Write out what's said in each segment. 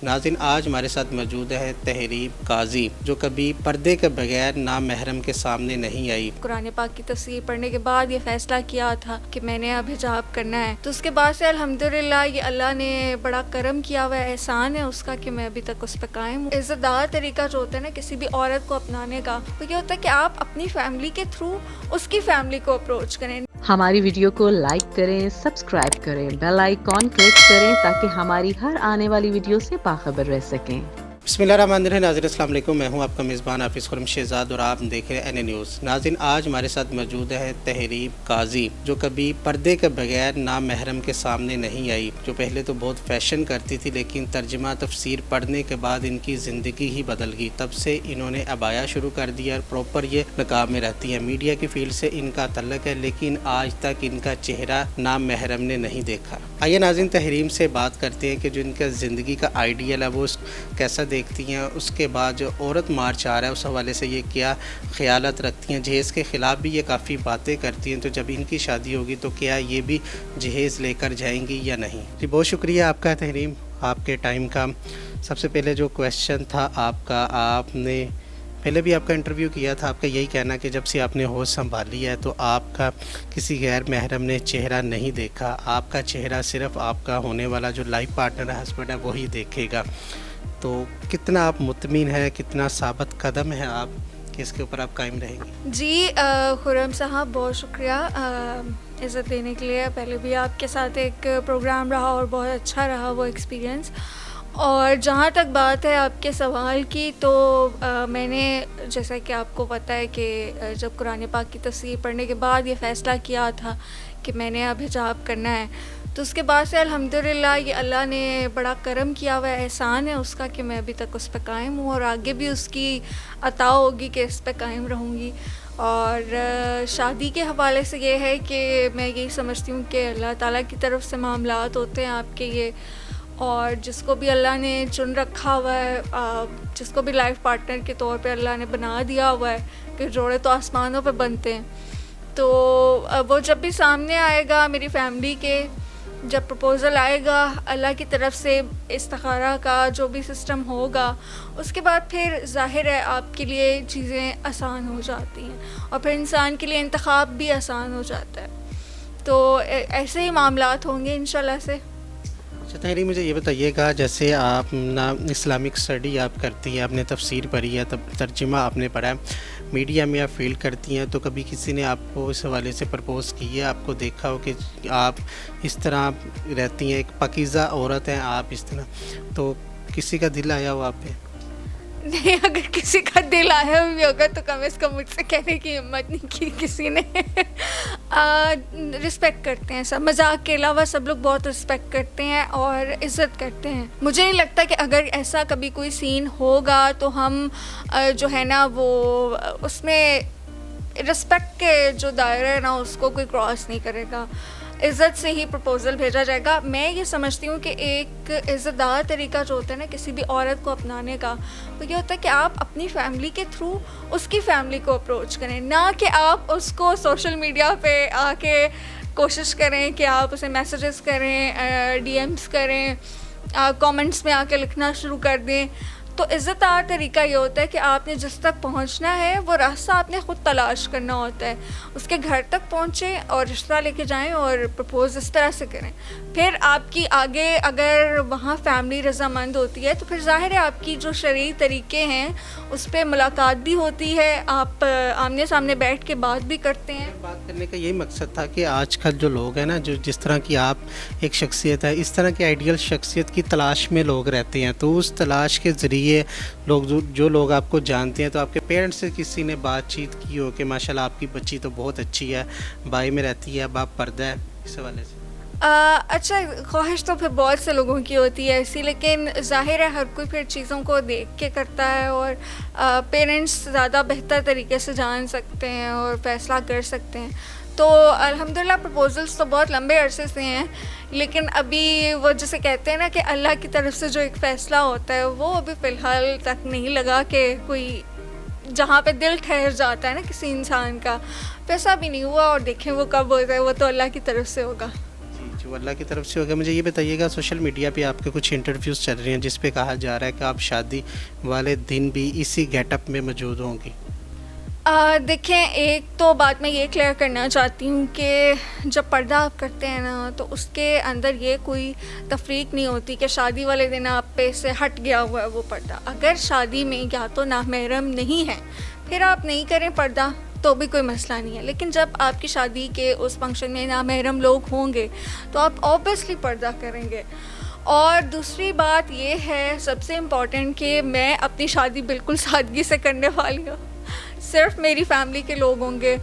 ناظرین آج ہمارے ساتھ موجود ہے تحریم قاضی، جو کبھی پردے کے بغیر نام محرم کے سامنے نہیں آئی۔ قرآن پاک کی تفسیر پڑھنے کے بعد یہ فیصلہ کیا تھا کہ میں نے اب حجاب کرنا ہے، تو اس کے بعد سے الحمدللہ یہ اللہ نے بڑا کرم کیا ہوا ہے، احسان ہے اس کا کہ میں ابھی تک اس پہ قائم ہوں۔ عزت دار طریقہ جو ہوتا ہے نا کسی بھی عورت کو اپنانے کا، وہ یہ ہوتا ہے کہ آپ اپنی فیملی کے تھرو اس کی فیملی کو اپروچ کریں۔ ہماری ویڈیو کو لائک کریں، سبسکرائب کریں، بیل آئیکن کلک کریں تاکہ ہماری ہر آنے والی ویڈیو سے باخبر رہ سکیں۔ بسم اللہ الرحمن الرحیم۔ ناظرین السلام علیکم، میں ہوں آپ کا میزبان حافظ خرم شہزاد اور آپ دیکھ رہے ہیں این نیوز۔ ناظرین آج ہمارے ساتھ موجود ہے تحریم قاضی، جو کبھی پردے کے بغیر نام محرم کے سامنے نہیں آئی، جو پہلے تو بہت فیشن کرتی تھی لیکن ترجمہ تفسیر پڑھنے کے بعد ان کی زندگی ہی بدل گئی۔ تب سے انہوں نے عبایا شروع کر دیا اور پراپر یہ نقاب میں رہتی ہیں۔ میڈیا کی فیلڈ سے ان کا تعلق ہے لیکن آج تک ان کا چہرہ نام محرم نے نہیں دیکھا۔ آئیے ناظرین تحریم سے بات کرتے ہیں کہ جو ان کا زندگی کا آئیڈیل ہے وہ کیسا دیکھتی ہیں، اس کے بعد جو عورت مارچ آ رہا ہے اس حوالے سے یہ کیا خیالات رکھتی ہیں۔ جہیز کے خلاف بھی یہ کافی باتیں کرتی ہیں، تو جب ان کی شادی ہوگی تو کیا یہ بھی جہیز لے کر جائیں گی یا نہیں؟ جی بہت شکریہ آپ کا تحریم، آپ کے ٹائم کا۔ سب سے پہلے جو کویشچن تھا آپ کا، آپ نے پہلے بھی آپ کا انٹرویو کیا تھا، آپ کا یہی کہنا کہ جب سے آپ نے ہوش سنبھالی ہے تو آپ کا کسی غیر محرم نے چہرہ نہیں دیکھا، آپ کا چہرہ صرف آپ کا ہونے والا جو لائف پارٹنر ہے، ہسبینڈ ہے، وہی دیکھے گا۔ تو کتنا آپ مطمئن ہے، کتنا ثابت قدم ہے آپ کہ اس کے اوپر آپ قائم رہیں گے؟ جی خرم صاحب بہت شکریہ عزت دینے کے لیے۔ پہلے بھی آپ کے ساتھ ایک پروگرام رہا اور بہت اچھا رہا وہ ایکسپیرینس۔ اور جہاں تک بات ہے آپ کے سوال کی، تو میں نے جیسا کہ آپ کو پتہ ہے کہ جب قرآن پاک کی تفسیر پڑھنے کے بعد یہ فیصلہ کیا تھا کہ میں نے اب حجاب کرنا ہے، تو اس کے بعد سے الحمدللہ یہ اللہ نے بڑا کرم کیا ہوا ہے، احسان ہے اس کا کہ میں ابھی تک اس پہ قائم ہوں اور آگے بھی اس کی عطا ہوگی کہ اس پہ قائم رہوں گی۔ اور شادی کے حوالے سے یہ ہے کہ میں یہی سمجھتی ہوں کہ اللہ تعالیٰ کی طرف سے معاملات ہوتے ہیں آپ کے یہ، اور جس کو بھی اللہ نے چن رکھا ہوا ہے، جس کو بھی لائف پارٹنر کے طور پہ اللہ نے بنا دیا ہوا ہے کہ جوڑے تو آسمانوں پہ بنتے ہیں، تو وہ جب بھی سامنے آئے گا میری فیملی کے، جب پرپوزل آئے گا اللہ کی طرف سے استخارہ کا جو بھی سسٹم ہوگا، اس کے بعد پھر ظاہر ہے آپ کے لیے چیزیں آسان ہو جاتی ہیں اور پھر انسان کے لیے انتخاب بھی آسان ہو جاتا ہے۔ تو ایسے ہی معاملات ہوں گے انشاءاللہ سے۔ اچھا تحریم، مجھے یہ بتائیے گا، جیسے آپ نا اسلامک اسٹڈی آپ کرتی ہیں، آپ نے تفسیر پڑھی ہے، ترجمہ آپ نے پڑھا ہے، میڈیا میں آپ فیل کرتی ہیں، تو کبھی کسی نے آپ کو اس حوالے سے پرپوز کی ہے، آپ کو دیکھا ہو کہ آپ اس طرح رہتی ہیں، ایک پاکیزہ عورت ہیں آپ اس طرح، تو کسی کا دل آیا ہو آپ پہ؟ نہیں، اگر کسی کا دل آیا بھی ہوگا تو کم از کم مجھ سے کہنے کی ہمت نہیں کی کسی نے۔ رسپیکٹ کرتے ہیں سب، مذاق کے علاوہ سب لوگ بہت رسپیکٹ کرتے ہیں اور عزت کرتے ہیں۔ مجھے نہیں لگتا کہ اگر ایسا کبھی کوئی سین ہوگا تو ہم جو ہے نا وہ اس میں رسپیکٹ کے جو دائرہ ہے نا اس کو کوئی کراس نہیں کرے گا، عزت سے ہی پرپوزل بھیجا جائے گا۔ میں یہ سمجھتی ہوں کہ ایک عزت دار طریقہ جو ہوتا ہے نا کسی بھی عورت کو اپنانے کا، وہ یہ ہوتا ہے کہ آپ اپنی فیملی کے تھرو اس کی فیملی کو اپروچ کریں، نہ کہ آپ اس کو سوشل میڈیا پہ آ کے کوشش کریں کہ آپ اسے میسیجز کریں، ڈی ایمز کریں، کامنٹس میں آ کے لکھنا شروع کر دیں۔ تو عزت دار طریقہ یہ ہوتا ہے کہ آپ نے جس تک پہنچنا ہے وہ راستہ آپ نے خود تلاش کرنا ہوتا ہے، اس کے گھر تک پہنچیں اور رشتہ لے کے جائیں اور پرپوز اس طرح سے کریں۔ پھر آپ کی آگے اگر وہاں فیملی رضامند ہوتی ہے تو پھر ظاہر ہے آپ کی جو شرعی طریقے ہیں اس پہ ملاقات بھی ہوتی ہے، آپ آمنے سامنے بیٹھ کے بات بھی کرتے ہیں۔ بات کرنے کا یہی مقصد تھا کہ آج کل جو لوگ ہیں نا، جو جس طرح کی آپ ایک شخصیت ہے، اس طرح کی آئیڈیل شخصیت کی تلاش میں لوگ رہتے ہیں، تو اس تلاش کے ذریعے لوگ جو لوگ آپ کو جانتے ہیں، تو آپ کے پیرنٹس سے کسی نے بات چیت کی ہو کہ ماشاءاللہ آپ کی بچی تو بہت اچھی ہے، بائی میں رہتی ہے، باپ پردہ ہے، اس حوالے سے؟ اچھا، خواہش تو پھر بہت سے لوگوں کی ہوتی ہے ایسی، لیکن ظاہر ہے ہر کوئی پھر چیزوں کو دیکھ کے کرتا ہے، اور پیرنٹس زیادہ بہتر طریقے سے جان سکتے ہیں اور فیصلہ کر سکتے ہیں۔ تو الحمدللہ پرپوزلس تو بہت لمبے عرصے سے ہیں، لیکن ابھی وہ جسے کہتے ہیں نا کہ اللہ کی طرف سے جو ایک فیصلہ ہوتا ہے وہ ابھی فی الحال تک نہیں لگا کہ کوئی جہاں پہ دل ٹھہر جاتا ہے نا کسی انسان کا، ویسا بھی نہیں ہوا، اور دیکھیں وہ کب ہوتا ہے، وہ تو اللہ کی طرف سے ہوگا۔ جو اللہ کی طرف سے ہوگا. مجھے یہ بتائیے گا سوشل میڈیا پہ آپ کے کچھ انٹرویوز چل رہے ہیں جس پہ کہا جا رہا ہے کہ آپ شادی والے دن بھی اسی گیٹ اپ میں موجود ہوں گی. دیکھیں، ایک تو بات میں یہ کلیئر کرنا چاہتی ہوں کہ جب پردہ آپ کرتے ہیں نا تو اس کے اندر یہ کوئی تفریق نہیں ہوتی کہ شادی والے دن آپ پہ سے ہٹ گیا ہوا ہے وہ پردہ. اگر شادی میں یا تو نامحرم نہیں ہے پھر آپ نہیں کریں پردہ تو بھی کوئی مسئلہ نہیں ہے، لیکن جب آپ کی شادی کے اس فنکشن میں نامحرم لوگ ہوں گے تو آپ اوبیسلی پردہ کریں گے. اور دوسری بات یہ ہے سب سے امپورٹنٹ کہ میں اپنی شادی بالکل سادگی سے کرنے والی ہوں. صرف میری فیملی کے لوگ ہوں گے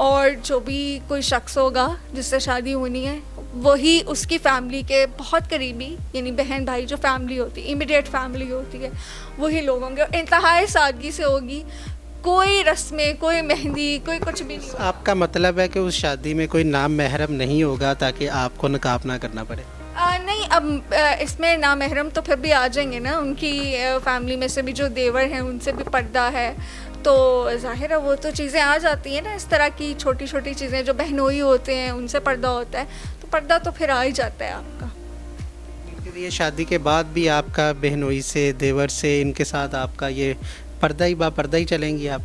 اور جو بھی کوئی شخص ہوگا جس سے شادی ہونی ہے وہی اس کی فیملی کے بہت قریبی، یعنی بہن بھائی جو فیملی ہوتی ہے، امیڈیٹ فیملی ہوتی ہے، وہی لوگ ہوں گے. اور انتہائی سادگی سے ہوگی، کوئی رسمیں، کوئی مہندی، کوئی کچھ بھی نہیں. آپ کا مطلب ہے کہ اس شادی میں کوئی نام محرم نہیں ہوگا تاکہ آپ کو نقاب نہ کرنا پڑے؟ نہیں، اب اس میں نامحرم تو پھر بھی آ جائیں گے نا، ان کی فیملی میں سے بھی جو دیور ہیں ان سے بھی پردہ ہے، تو ظاہر ہے وہ تو چیزیں آ جاتی ہیں نا. اس طرح کی چھوٹی چھوٹی چیزیں جو بہنوئی ہوتے ہیں ان سے پردہ ہوتا ہے، تو پردہ تو پھر آ ہی جاتا ہے آپ کا. پھر یہ شادی کے بعد بھی آپ کا بہنوئی سے، دیور سے، ان کے ساتھ آپ کا یہ پردہ ہی با پردہ ہی چلیں گی آپ؟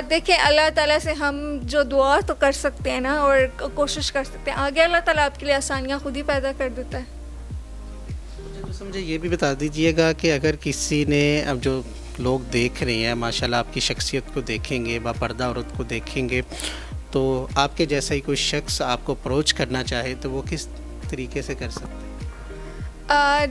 دیکھیں، اللہ تعالیٰ سے ہم جو دعا تو کر سکتے ہیں نا اور کوشش کر سکتے ہیں، آگے اللہ تعالیٰ آپ کے لیے آسانیاں خود ہی پیدا کر دیتا ہے. مجھے یہ بھی بتا دیجئے گا کہ اگر کسی نے، اب جو لوگ دیکھ رہے ہیں ماشاءاللہ آپ کی شخصیت کو دیکھیں گے، با پردہ عورت کو دیکھیں گے، تو آپ کے جیسا ہی کوئی شخص آپ کو اپروچ کرنا چاہے تو وہ کس طریقے سے کر سکتے ہیں؟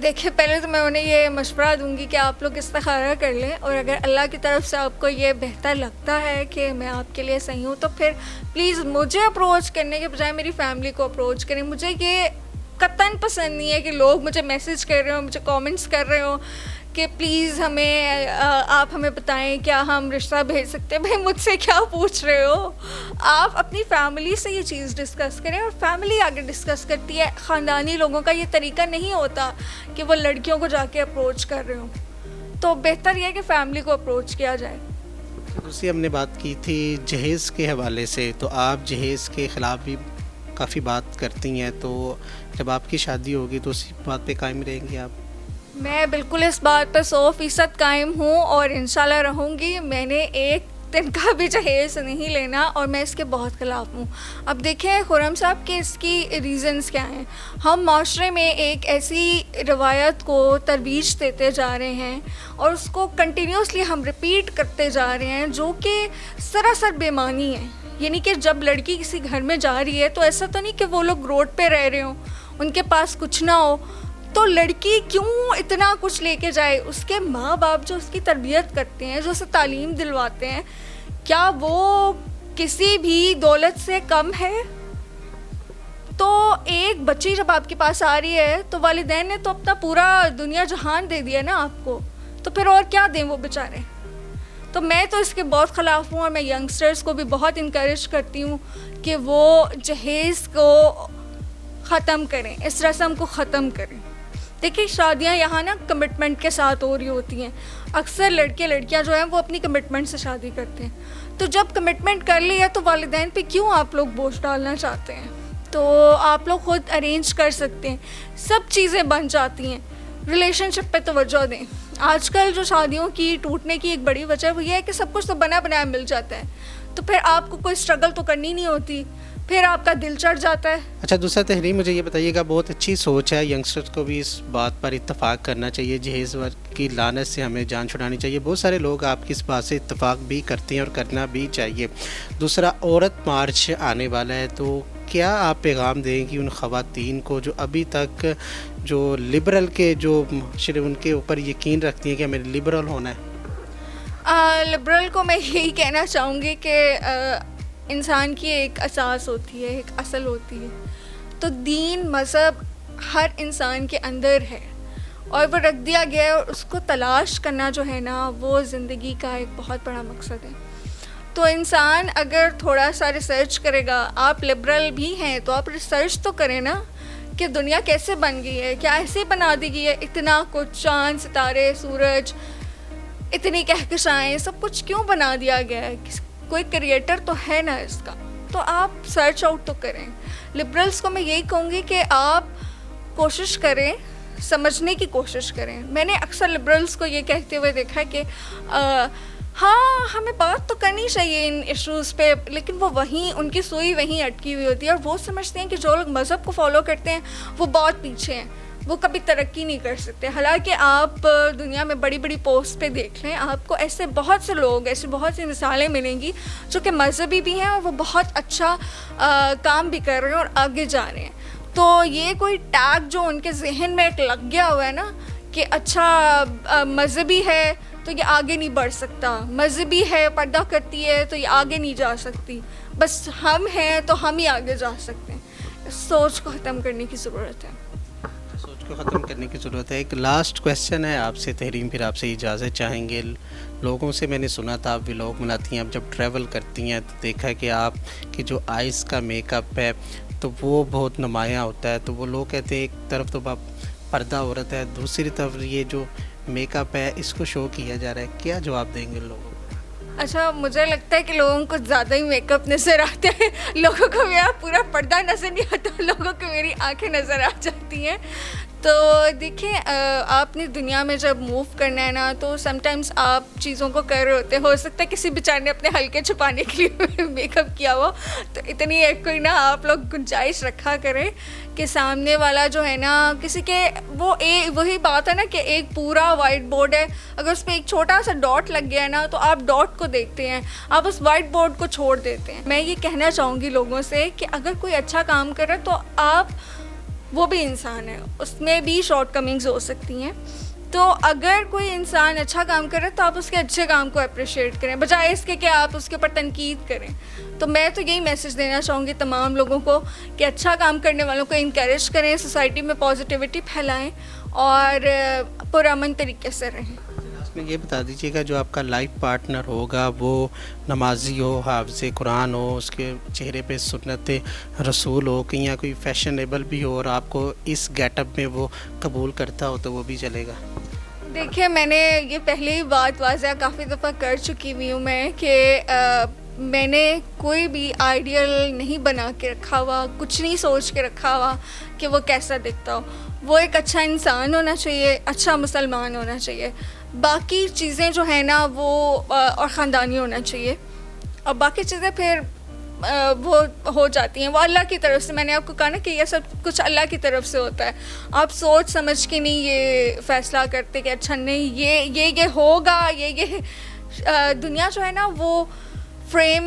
دیکھیں، پہلے تو میں انہیں یہ مشورہ دوں گی کہ آپ لوگ استخارہ کر لیں، اور اگر اللہ کی طرف سے آپ کو یہ بہتر لگتا ہے کہ میں آپ کے لیے صحیح ہوں تو پھر پلیز مجھے اپروچ کرنے کے بجائے میری فیملی کو اپروچ کریں. مجھے یہ قطعاً پسند نہیں ہے کہ لوگ مجھے میسج کر رہے ہوں، مجھے کامنٹس کر رہے ہوں کہ پلیز آپ ہمیں بتائیں کیا ہم رشتہ بھیج سکتے ہیں. بھائی مجھ سے کیا پوچھ رہے ہو؟ آپ اپنی فیملی سے یہ چیز ڈسکس کریں، اور فیملی آگے ڈسکس کرتی ہے. خاندانی لوگوں کا یہ طریقہ نہیں ہوتا کہ وہ لڑکیوں کو جا کے اپروچ کر رہے ہوں، تو بہتر یہ ہے کہ فیملی کو اپروچ کیا جائے. دوسری ہم نے بات کی تھی جہیز کے حوالے سے، تو آپ جہیز کے خلاف بھی کافی بات کرتی ہیں، تو جب آپ کی شادی ہوگی تو اسی بات پہ قائم رہیں گی آپ؟ میں بالکل اس بات پہ 100% قائم ہوں اور انشاءاللہ رہوں گی. میں نے ایک دن کا بھی جہیز نہیں لینا اور میں اس کے بہت خلاف ہوں. اب دیکھیں خرم صاحب کہ اس کی ریزنز کیا ہیں. ہم معاشرے میں ایک ایسی روایت کو ترویج دیتے جا رہے ہیں اور اس کو کنٹینیوسلی ہم ریپیٹ کرتے جا رہے ہیں جو کہ سراسر بے معنی ہے. یعنی کہ جب لڑکی کسی گھر میں جا رہی ہے تو ایسا تو نہیں کہ وہ لوگ روڈ پہ رہ رہے ہوں، ان کے پاس کچھ نہ ہو، تو لڑکی کیوں اتنا کچھ لے کے جائے؟ اس کے ماں باپ جو اس کی تربیت کرتے ہیں، جو اسے تعلیم دلواتے ہیں، کیا وہ کسی بھی دولت سے کم ہے؟ تو ایک بچی جب آپ کے پاس آ رہی ہے تو والدین نے تو اپنا پورا دنیا جہان دے دیا نا آپ کو، تو پھر اور کیا دیں وہ بیچارے. تو میں تو اس کے بہت خلاف ہوں اور میں ینگسٹرز کو بھی بہت انکریج کرتی ہوں کہ وہ جہیز کو ختم کریں، اس رسم کو ختم کریں. دیکھیے شادیاں یہاں نا کمٹمنٹ کے ساتھ ہو رہی ہوتی ہیں. اکثر لڑکے لڑکیاں جو ہیں وہ اپنی کمٹمنٹ سے شادی کرتے ہیں، تو جب کمٹمنٹ کر لی ہے تو والدین پہ کیوں آپ لوگ بوجھ ڈالنا چاہتے ہیں؟ تو آپ لوگ خود ارینج کر سکتے ہیں، سب چیزیں بن جاتی ہیں. ریلیشن شپ پہ توجہ دیں. آج کل جو شادیوں کی ٹوٹنے کی ایک بڑی وجہ وہ یہ ہے کہ سب کچھ تو بنا بنایا مل جاتا ہے، تو پھر آپ کو کوئی اسٹرگل تو کرنی نہیں ہوتی، پھر آپ کا دل چڑھ جاتا ہے. اچھا دوسرا تحریر مجھے یہ بتائیے گا، بہت اچھی سوچ ہے، ینگسٹر کو بھی اس بات پر اتفاق کرنا چاہیے، جہیز کی لعنت سے ہمیں جان چھڑانی چاہیے. بہت سارے لوگ آپ کی اس بات سے اتفاق بھی کرتے ہیں اور کرنا بھی چاہیے. دوسرا عورت مارچ آنے والا ہے، تو کیا آپ پیغام دیں گی ان خواتین کو جو ابھی تک جو لبرل کے جو معاشرے ان کے اوپر یقین رکھتی ہیں کہ ہمیں لبرل ہونا ہے؟ لبرل کو میں یہی کہنا چاہوں گی کہ انسان کی ایک اساس ہوتی ہے، ایک اصل ہوتی ہے، تو دین مذہب ہر انسان کے اندر ہے اور وہ رکھ دیا گیا ہے، اور اس کو تلاش کرنا جو ہے نا وہ زندگی کا ایک بہت بڑا مقصد ہے. تو انسان اگر تھوڑا سا ریسرچ کرے گا، آپ لبرل بھی ہیں تو آپ ریسرچ تو کریں نا کہ دنیا کیسے بن گئی ہے، کیا ایسے بنا دی گئی ہے، اتنا کچھ چاند ستارے سورج اتنی کہکشائیں سب کچھ کیوں بنا دیا گیا ہے؟ کوئی کریٹر تو ہے نا اس کا. تو آپ سرچ آؤٹ تو کریں. لبرلس کو میں یہی کہوں گی کہ آپ کوشش کریں, سمجھنے کی کوشش کریں. میں نے اکثر لبرلس کو یہ کہتے ہوئے دیکھا کہ ہاں ہمیں بات تو کرنی چاہیے ان ایشوز پہ, لیکن وہ وہیں ان کی سوئی وہیں اٹکی ہوئی ہوتی ہے, اور وہ سمجھتے ہیں کہ جو لوگ مذہب کو فالو کرتے ہیں وہ بہت پیچھے ہیں, وہ کبھی ترقی نہیں کر سکتے. حالانکہ آپ دنیا میں بڑی بڑی پوسٹ پہ دیکھ لیں, آپ کو ایسے بہت سے لوگ, ایسی بہت سی مثالیں ملیں گی جو کہ مذہبی بھی ہیں اور وہ بہت اچھا کام بھی کر رہے ہیں اور آگے جا رہے ہیں. تو یہ کوئی ٹیگ جو ان کے ذہن میں ایک لگ گیا ہوا ہے نا کہ اچھا مذہبی ہے تو یہ آگے نہیں بڑھ سکتا, مذہبی ہے پردہ کرتی ہے تو یہ آگے نہیں جا سکتی, بس ہم ہیں تو ہم ہی آگے جا سکتے ہیں. اس سوچ کو ختم کرنے کی ضرورت ہے. سوچ کو ختم کرنے کی ضرورت ہے. ایک لاسٹ کویسچن ہے آپ سے تحریم, پھر آپ سے اجازت چاہیں گے. لوگوں سے میں نے سنا تھا آپ ولاگ بناتی ہیں, اب جب ٹریول کرتی ہیں تو دیکھا کہ آپ کی جو آئز کا میک اپ ہے تو وہ بہت نمایاں ہوتا ہے. تو وہ لوگ کہتے ہیں ایک طرف تو آپ پردہ عورت ہے, دوسری طرف یہ جو میک اپ ہے اس کو شو کیا جا رہا ہے, کیا جواب دیں گے لوگوں کو؟ اچھا, مجھے لگتا ہے کہ لوگوں کو زیادہ ہی میک اپ نظر آتا ہے, لوگوں کو میرا پورا پردہ نظر نہیں آتا, لوگوں کو میری آنکھیں نظر آ جاتی ہیں. تو دیکھیں, آپ نے دنیا میں جب موو کرنا ہے نا تو سم ٹائمس آپ چیزوں کو کر رہے ہوتے ہیں, ہو سکتا ہے کسی بیچارے نے اپنے ہلکے چھپانے کے لیے میک اپ کیا ہوا, تو اتنی ایک کوئی نا آپ لوگ گنجائش رکھا کریں کہ سامنے والا جو ہے نا کسی کے وہ وہی بات ہے نا کہ ایک پورا وائٹ بورڈ ہے, اگر اس پہ ایک چھوٹا سا ڈاٹ لگ گیا ہے نا تو آپ ڈاٹ کو دیکھتے ہیں, آپ اس وائٹ بورڈ کو چھوڑ دیتے ہیں. میں یہ کہنا چاہوں گی لوگوں سے کہ اگر کوئی اچھا کام کرے تو آپ, وہ بھی انسان ہے, اس میں بھی شارٹ کمنگز ہو سکتی ہیں. تو اگر کوئی انسان اچھا کام کرے تو آپ اس کے اچھے کام کو اپریشیٹ کریں, بجائے اس کے کہ آپ اس کے اوپر تنقید کریں. تو میں تو یہی میسج دینا چاہوں گی تمام لوگوں کو کہ اچھا کام کرنے والوں کو انکریج کریں, سوسائٹی میں پازیٹیوٹی پھیلائیں اور پرامن طریقے سے رہیں. یہ بتا دیجیے گا, جو آپ کا لائف پارٹنر ہوگا وہ نمازی ہو, حافظ قرآن ہو, اس کے چہرے پہ سنت رسول ہو, کہ یا کوئی فیشنیبل بھی ہو اور آپ کو اس گیٹ اپ میں وہ قبول کرتا ہو تو وہ بھی چلے گا؟ دیکھیے, میں نے یہ پہلے ہی بات واضح کافی دفعہ کر چکی ہوئی ہوں میں کہ میں نے کوئی بھی آئیڈیل نہیں بنا کے رکھا ہوا, کچھ نہیں سوچ کے رکھا ہوا کہ وہ کیسا دکھتا ہو. وہ ایک اچھا انسان ہونا چاہیے, اچھا مسلمان ہونا چاہیے, باقی چیزیں جو ہیں نا وہ اور خاندانی ہونا چاہیے, اور باقی چیزیں پھر وہ ہو جاتی ہیں, وہ اللہ کی طرف سے. میں نے آپ کو کہا نا کہ یہ سب کچھ اللہ کی طرف سے ہوتا ہے, آپ سوچ سمجھ کے نہیں یہ فیصلہ کرتے کہ اچھا نہیں یہ ہوگا. یہ دنیا جو ہے نا وہ فریم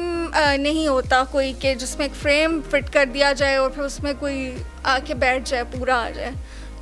نہیں ہوتا کوئی کہ جس میں ایک فریم فٹ کر دیا جائے اور پھر اس میں کوئی آ کے بیٹھ جائے, پورا آ جائے.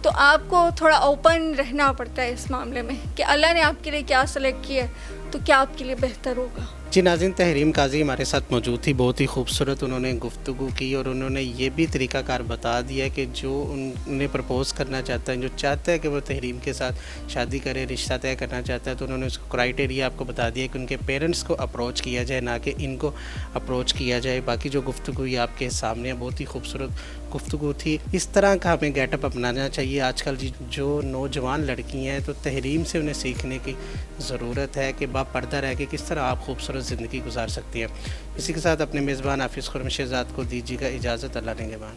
تو آپ کو تھوڑا اوپن رہنا پڑتا ہے اس معاملے میں کہ اللہ نے آپ کے لیے کیا سلیکٹ کیا ہے تو کیا آپ کے لیے بہتر ہوگا. جی ناظرین, تحریم قاضی ہمارے ساتھ موجود تھی, بہت ہی خوبصورت انہوں نے گفتگو کی اور انہوں نے یہ بھی طریقہ کار بتا دیا کہ جو انہیں پرپوز کرنا چاہتا ہے, جو چاہتا ہے کہ وہ تحریم کے ساتھ شادی کرے, رشتہ طے کرنا چاہتا ہے, تو انہوں نے اس کو کرائٹیریا آپ کو بتا دیا کہ ان کے پیرنٹس کو اپروچ کیا جائے, نہ کہ ان کو اپروچ کیا جائے. باقی جو گفتگو یہ آپ کے سامنے بہت ہی خوبصورت گفتگو تھی. اس طرح کا ہمیں گیٹ اپ اپنانا چاہیے. آج کل جو نوجوان لڑکی ہیں تو تحریم سے انہیں سیکھنے کی ضرورت ہے کہ با پردہ رہ کے کس طرح آپ خوبصورت زندگی گزار سکتی ہیں. اسی کے ساتھ اپنے میزبان حافظ خرم شہزاد کو دیجیے گا اجازت. اللہ نگہبان.